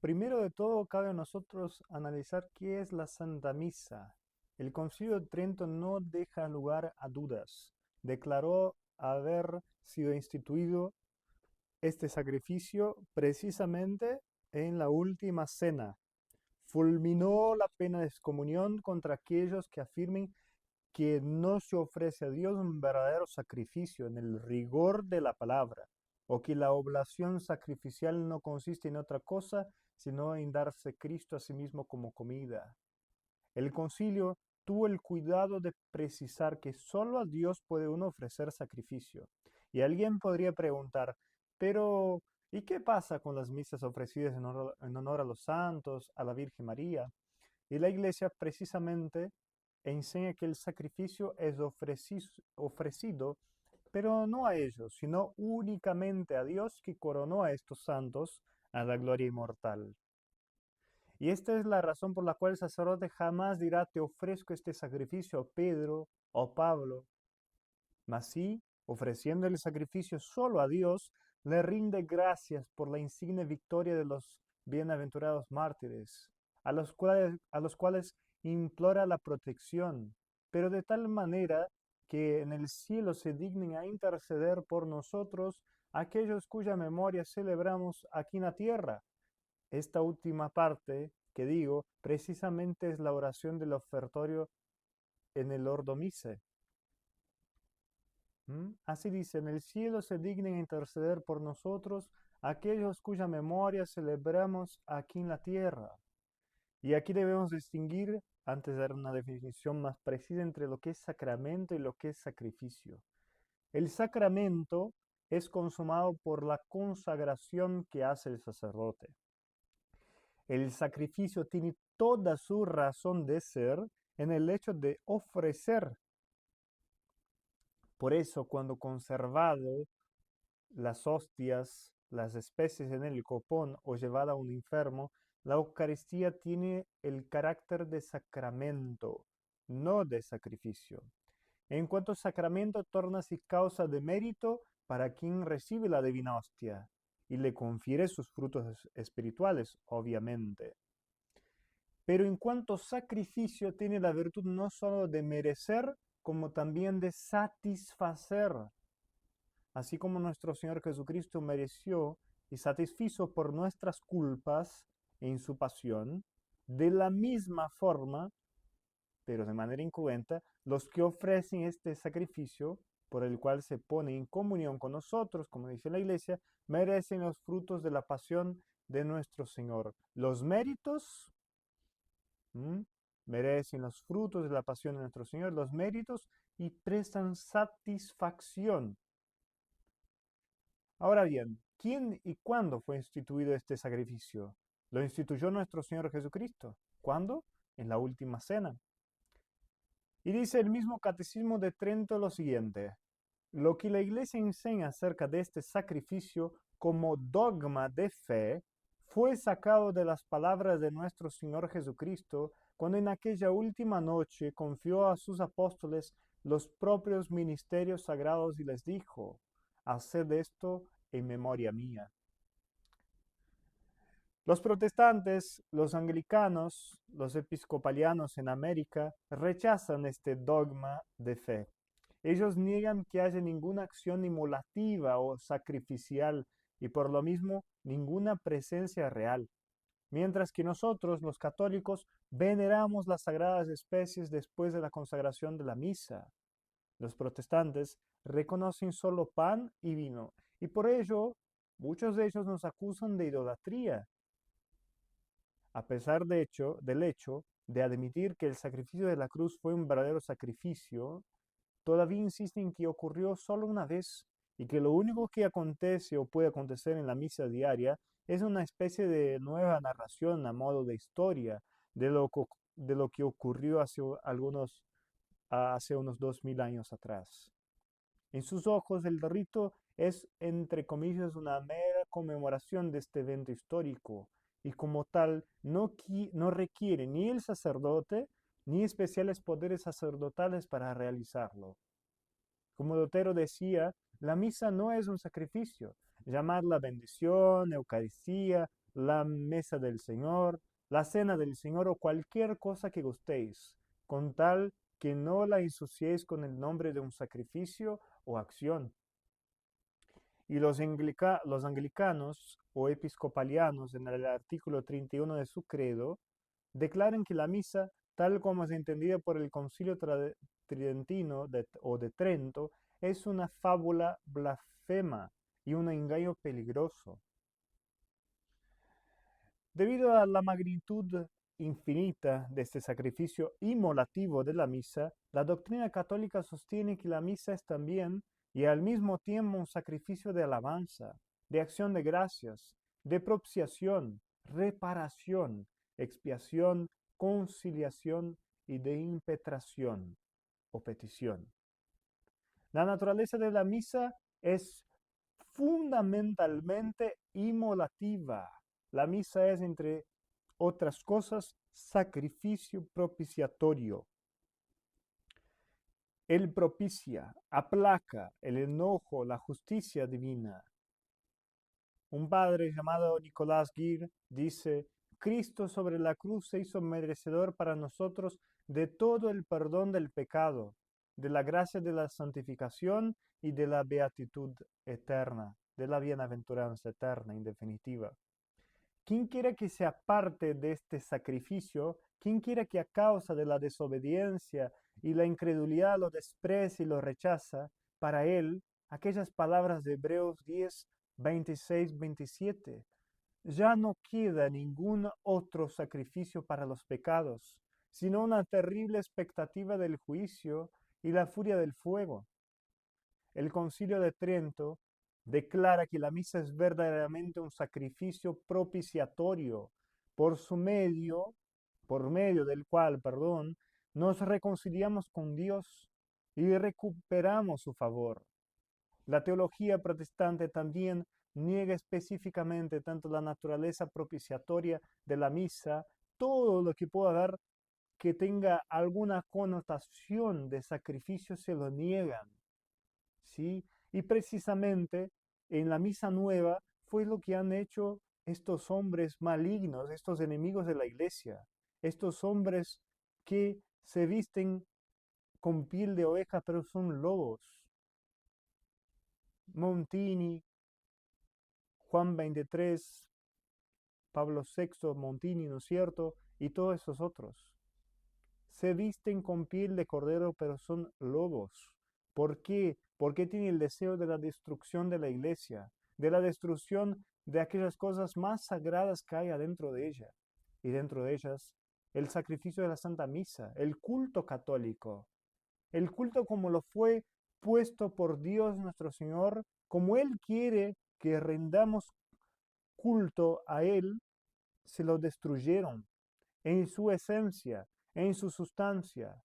Primero de todo, cabe a nosotros analizar qué es la Santa Misa. El Concilio de Trento no deja lugar a dudas. Declaró haber sido instituido este sacrificio precisamente en la última cena. Fulminó la pena de excomunión contra aquellos que afirmen que no se ofrece a Dios un verdadero sacrificio en el rigor de la palabra, o que la oblación sacrificial no consiste en otra cosa sino en darse Cristo a sí mismo como comida. El concilio tuvo el cuidado de precisar que solo a Dios puede uno ofrecer sacrificio. Y alguien podría preguntar, pero ¿y qué pasa con las misas ofrecidas en honor a los santos, a la Virgen María? Y la iglesia precisamente enseña que el sacrificio es ofrecido, pero no a ellos, sino únicamente a Dios que coronó a estos santos a la gloria inmortal. Y esta es la razón por la cual el sacerdote jamás dirá, te ofrezco este sacrificio a Pedro o Pablo, mas sí, ofreciendo el sacrificio solo a Dios, le rinde gracias por la insigne victoria de los bienaventurados mártires, a los cuales implora la protección, pero de tal manera que en el cielo se dignen a interceder por nosotros aquellos cuya memoria celebramos aquí en la tierra. Esta última parte que digo precisamente es la oración del ofertorio en el Ordo Misse. Así dice, en el cielo se dignen a interceder por nosotros aquellos cuya memoria celebramos aquí en la tierra. Y aquí debemos distinguir, antes de dar una definición más precisa, entre lo que es sacramento y lo que es sacrificio. El sacramento es consumado por la consagración que hace el sacerdote. El sacrificio tiene toda su razón de ser en el hecho de ofrecer. Por eso, cuando conservado las hostias, las especies en el copón o llevada a un enfermo, la Eucaristía tiene el carácter de sacramento, no de sacrificio. En cuanto sacramento, torna-se causa de mérito para quien recibe la divina hostia y le confiere sus frutos espirituales, obviamente. Pero en cuanto sacrificio, tiene la virtud no solo de merecer, como también de satisfacer. Así como nuestro Señor Jesucristo mereció y satisfizo por nuestras culpas en su pasión, de la misma forma, pero de manera incruenta, los que ofrecen este sacrificio por el cual se pone en comunión con nosotros, como dice la iglesia, merecen los frutos de la pasión de nuestro Señor. Los méritos, ¿m? Merecen los frutos de la pasión de nuestro Señor, los méritos, y prestan satisfacción. Ahora bien, ¿quién y cuándo fue instituido este sacrificio? Lo instituyó nuestro Señor Jesucristo. ¿Cuándo? En la última cena. Y dice el mismo Catecismo de Trento lo siguiente: lo que la Iglesia enseña acerca de este sacrificio como dogma de fe fue sacado de las palabras de nuestro Señor Jesucristo cuando en aquella última noche confió a sus apóstoles los propios ministerios sagrados y les dijo, haced esto en memoria mía. Los protestantes, los anglicanos, los episcopalianos en América rechazan este dogma de fe. Ellos niegan que haya ninguna acción imolativa o sacrificial y por lo mismo ninguna presencia real, mientras que nosotros, los católicos, veneramos las sagradas especies después de la consagración de la misa. Los protestantes reconocen solo pan y vino, y por ello muchos de ellos nos acusan de idolatría, a pesar del hecho de admitir que el sacrificio de la cruz fue un verdadero sacrificio. Todavía insisten que ocurrió solo una vez y que lo único que acontece o puede acontecer en la misa diaria es una especie de nueva narración a modo de historia de lo que ocurrió hace unos 2000 años atrás. En sus ojos, el rito es, entre comillas, una mera conmemoración de este evento histórico y como tal no requiere ni el sacerdote ni especiales poderes sacerdotales para realizarlo. Como Lutero decía, la misa no es un sacrificio. Llamarla bendición, Eucaristía la mesa del Señor, la cena del Señor o cualquier cosa que gustéis, con tal que no la ensuciéis con el nombre de un sacrificio o acción. Y los anglicanos o episcopalianos, en el artículo 31 de su credo, declaran que la misa, tal como es entendida por el Concilio Tridentino o de Trento, es una fábula blasfema y un engaño peligroso. Debido a la magnitud infinita de este sacrificio inmolativo de la misa, la doctrina católica sostiene que la misa es también y al mismo tiempo un sacrificio de alabanza, de acción de gracias, de propiciación, reparación, expiación, conciliación y de impetración o petición. La naturaleza de la misa es fundamentalmente inmolativa. La misa es, entre otras cosas, sacrificio propiciatorio. Él propicia, aplaca el enojo, la justicia divina. Un padre llamado Nicolás Guir dice: Cristo sobre la cruz se hizo merecedor para nosotros de todo el perdón del pecado, de la gracia de la santificación y de la beatitud eterna, de la bienaventuranza eterna, en definitiva. Quien quiera que se aparte de este sacrificio, quien quiera que a causa de la desobediencia y la incredulidad lo desprecie y lo rechaza, para él, aquellas palabras de Hebreos 10, 26, 27, ya no queda ningún otro sacrificio para los pecados, sino una terrible expectativa del juicio y la furia del fuego. El Concilio de Trento declara que la misa es verdaderamente un sacrificio propiciatorio por medio del cual, nos reconciliamos con Dios y recuperamos su favor. La teología protestante también niega específicamente tanto la naturaleza propiciatoria de la misa, todo lo que pueda dar que tenga alguna connotación de sacrificio se lo niegan. ¿Sí? Y precisamente en la misa nueva fue lo que han hecho estos hombres malignos, estos enemigos de la iglesia, estos hombres que se visten con piel de oveja pero son lobos. Montini, Juan 23, Pablo VI, Montini, ¿no es cierto? Y todos esos otros. Se visten con piel de cordero pero son lobos. ¿Por qué? Porque tienen el deseo de la destrucción de la iglesia, de la destrucción de aquellas cosas más sagradas que hay adentro de ella. Y dentro de ellas, el sacrificio de la Santa Misa, el culto católico, el culto como lo fue puesto por Dios nuestro Señor, como Él quiere que rendamos culto a Él, se lo destruyeron en su esencia, en su sustancia.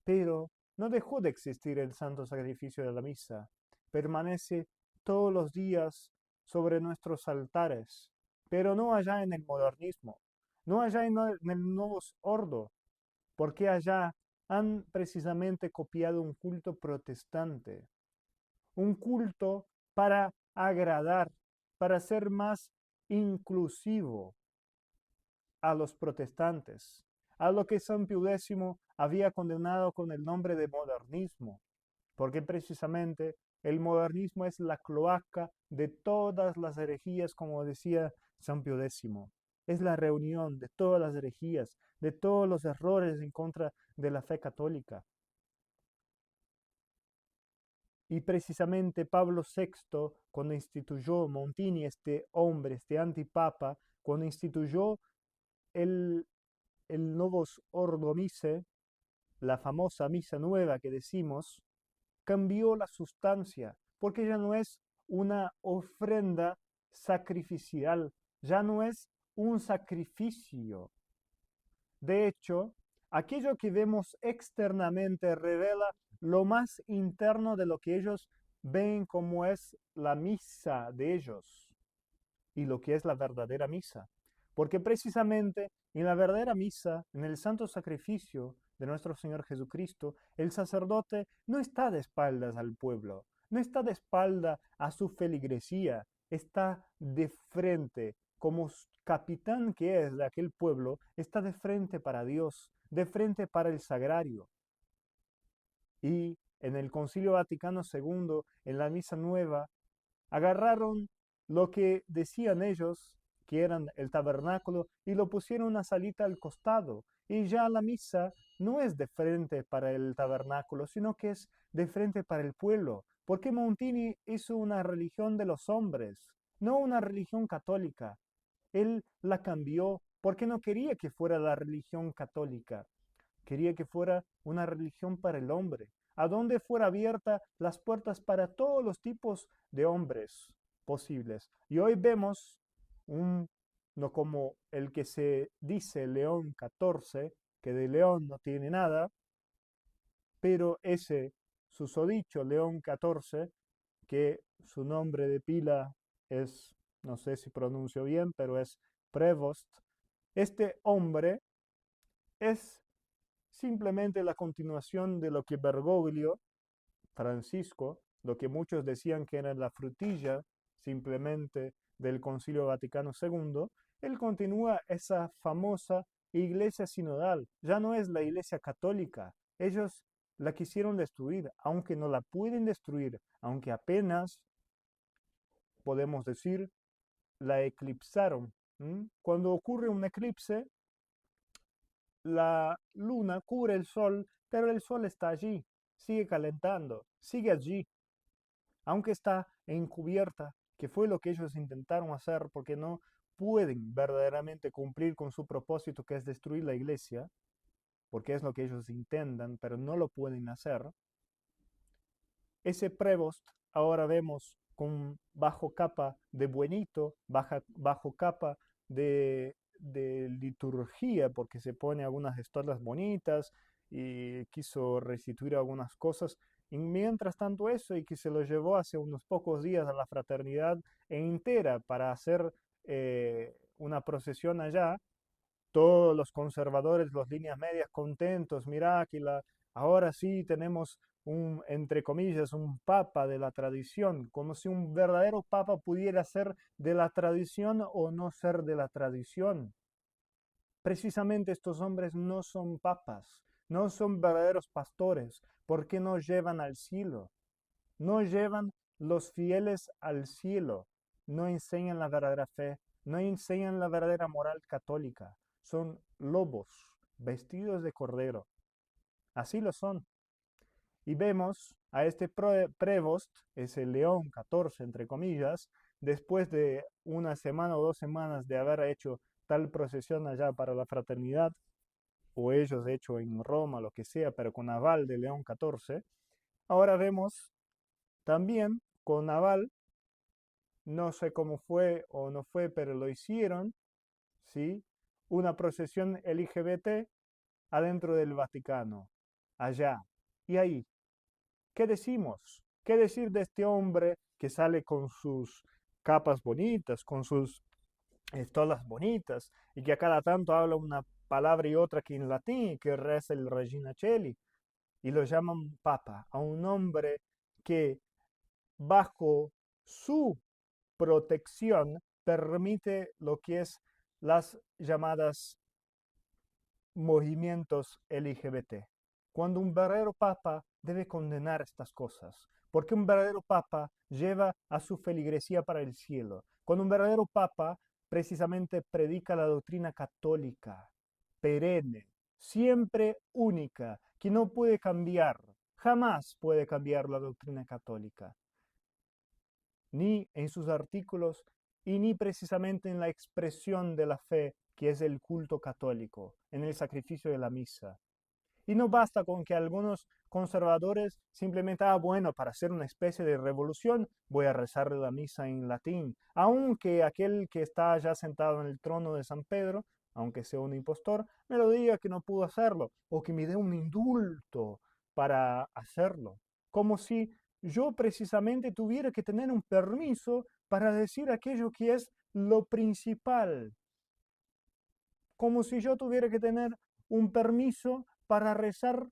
Pero no dejó de existir el santo sacrificio de la misa. Permanece todos los días sobre nuestros altares, pero no allá en el modernismo, no allá en el nuevo ordo, porque allá han precisamente copiado un culto protestante, un culto para agradar, para ser más inclusivo a los protestantes, a lo que San Pío X había condenado con el nombre de modernismo, porque precisamente el modernismo es la cloaca de todas las herejías, como decía San Pío X. Es la reunión de todas las herejías, de todos los errores en contra de la fe católica. Y precisamente Pablo VI, cuando instituyó Montini, este hombre, este antipapa, cuando instituyó el, el Novus Ordo Missae, la famosa misa nueva que decimos, cambió la sustancia, porque ya no es una ofrenda sacrificial, ya no es un sacrificio. De hecho, aquello que vemos externamente revela lo más interno de lo que ellos ven como es la misa de ellos y lo que es la verdadera misa. Porque precisamente en la verdadera misa, en el santo sacrificio de nuestro Señor Jesucristo, el sacerdote no está de espaldas al pueblo, no está de espalda a su feligresía, está de frente, como capitán que es de aquel pueblo, está de frente para Dios, de frente para el sagrario. Y en el Concilio Vaticano II, en la Misa Nueva, agarraron lo que decían ellos, que eran el tabernáculo, y lo pusieron una salita al costado. Y ya la misa no es de frente para el tabernáculo, sino que es de frente para el pueblo. Porque Montini hizo una religión de los hombres, no una religión católica. Él la cambió porque no quería que fuera la religión católica. Quería que fuera una religión para el hombre, a donde fuera abierta las puertas para todos los tipos de hombres posibles. Y hoy vemos no como el que se dice León XIV, que de León no tiene nada, pero ese susodicho León XIV, que su nombre de pila es, no sé si pronuncio bien, pero es Prevost, este hombre es simplemente la continuación de lo que Bergoglio, Francisco, lo que muchos decían que era la frutilla simplemente del Concilio Vaticano II, él continúa esa famosa iglesia sinodal. Ya no es la iglesia católica. Ellos la quisieron destruir, aunque no la pueden destruir, aunque apenas, podemos decir, la eclipsaron. Cuando ocurre un eclipse, la luna cubre el sol, pero el sol está allí, sigue calentando, sigue allí, aunque está encubierta, que fue lo que ellos intentaron hacer porque no pueden verdaderamente cumplir con su propósito, que es destruir la iglesia, porque es lo que ellos intentan, pero no lo pueden hacer. Ese Prevost ahora vemos con bajo capa de buenito, bajo capa de liturgia, porque se pone algunas estolas bonitas y quiso restituir algunas cosas. Y mientras tanto eso, y que se lo llevó hace unos pocos días a la fraternidad entera para hacer una procesión allá, todos los conservadores, los líneas medias contentos, mira que ahora sí tenemos un, entre comillas, un papa de la tradición, como si un verdadero papa pudiera ser de la tradición o no ser de la tradición. Precisamente estos hombres no son papas, no son verdaderos pastores, porque no llevan al cielo, no llevan los fieles al cielo, no enseñan la verdadera fe, no enseñan la verdadera moral católica, son lobos vestidos de cordero, así lo son. Y vemos a este Prevost, ese León XIV, entre comillas, después de una semana o 2 semanas de haber hecho tal procesión allá para la fraternidad, o ellos hecho en Roma, lo que sea, pero con aval de León XIV, ahora vemos también con aval, no sé cómo fue o no fue, pero lo hicieron, ¿sí? Una procesión LGBT adentro del Vaticano, allá. Y ahí, ¿qué decimos? ¿Qué decir de este hombre que sale con sus capas bonitas, con sus estolas bonitas, y que a cada tanto habla una palabra y otra que en latín, y que reza el Regina Cheli, y lo llaman papa, a un hombre que bajo su protección permite lo que es las llamadas movimientos LGBT. Cuando un verdadero papa debe condenar estas cosas, porque un verdadero papa lleva a su feligresía para el cielo. Cuando un verdadero papa precisamente predica la doctrina católica, perenne, siempre única, que no puede cambiar, jamás puede cambiar la doctrina católica, ni en sus artículos y ni precisamente en la expresión de la fe que es el culto católico, en el sacrificio de la misa. Y no basta con que algunos conservadores simplemente, bueno, para hacer una especie de revolución voy a rezar la misa en latín, aunque aquel que está ya sentado en el trono de San Pedro, aunque sea un impostor, me lo diga que no pudo hacerlo, o que me dé un indulto para hacerlo, como si yo precisamente tuviera que tener un permiso para decir aquello que es lo principal, como si yo tuviera que tener un permiso para rezar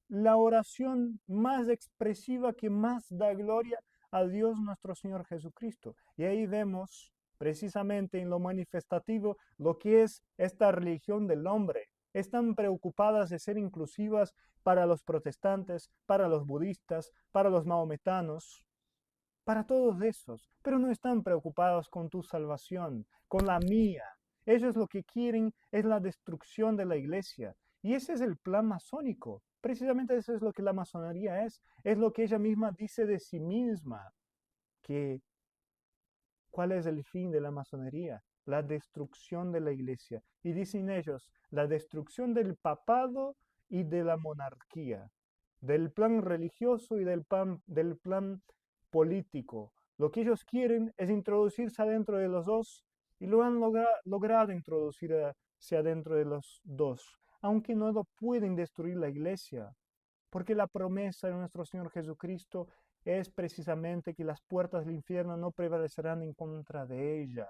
la oración más expresiva que más da gloria a Dios nuestro Señor Jesucristo. Y ahí vemos precisamente en lo manifestativo lo que es esta religión del hombre. Están preocupadas de ser inclusivas para los protestantes, para los budistas, para los mahometanos, para todos esos, pero no están preocupados con tu salvación, con la mía. Ellos lo que quieren es la destrucción de la iglesia. Y ese es el plan masónico. Precisamente eso es lo que la masonería es lo que ella misma dice de sí misma, que ¿cuál es el fin de la masonería? La destrucción de la iglesia. Y dicen ellos, la destrucción del papado y de la monarquía, del plan religioso y del plan político. Lo que ellos quieren es introducirse adentro de los dos y lo han logrado introducirse adentro de los dos, aunque no lo pueden destruir la iglesia, porque la promesa de nuestro Señor Jesucristo es precisamente que las puertas del infierno no prevalecerán en contra de ella.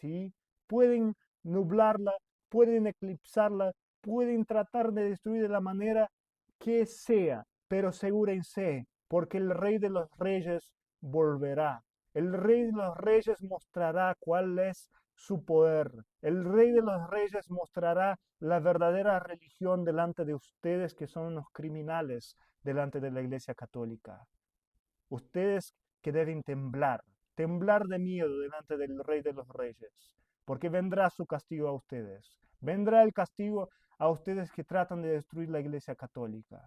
¿Sí? Pueden nublarla, pueden eclipsarla, pueden tratar de destruir de la manera que sea, pero asegúrense, porque el Rey de los Reyes volverá. El Rey de los Reyes mostrará cuál es su poder. El Rey de los Reyes mostrará la verdadera religión delante de ustedes, que son unos criminales delante de la Iglesia Católica. Ustedes que deben temblar, temblar de miedo delante del Rey de los Reyes, porque vendrá su castigo a ustedes. Vendrá el castigo a ustedes que tratan de destruir la Iglesia Católica.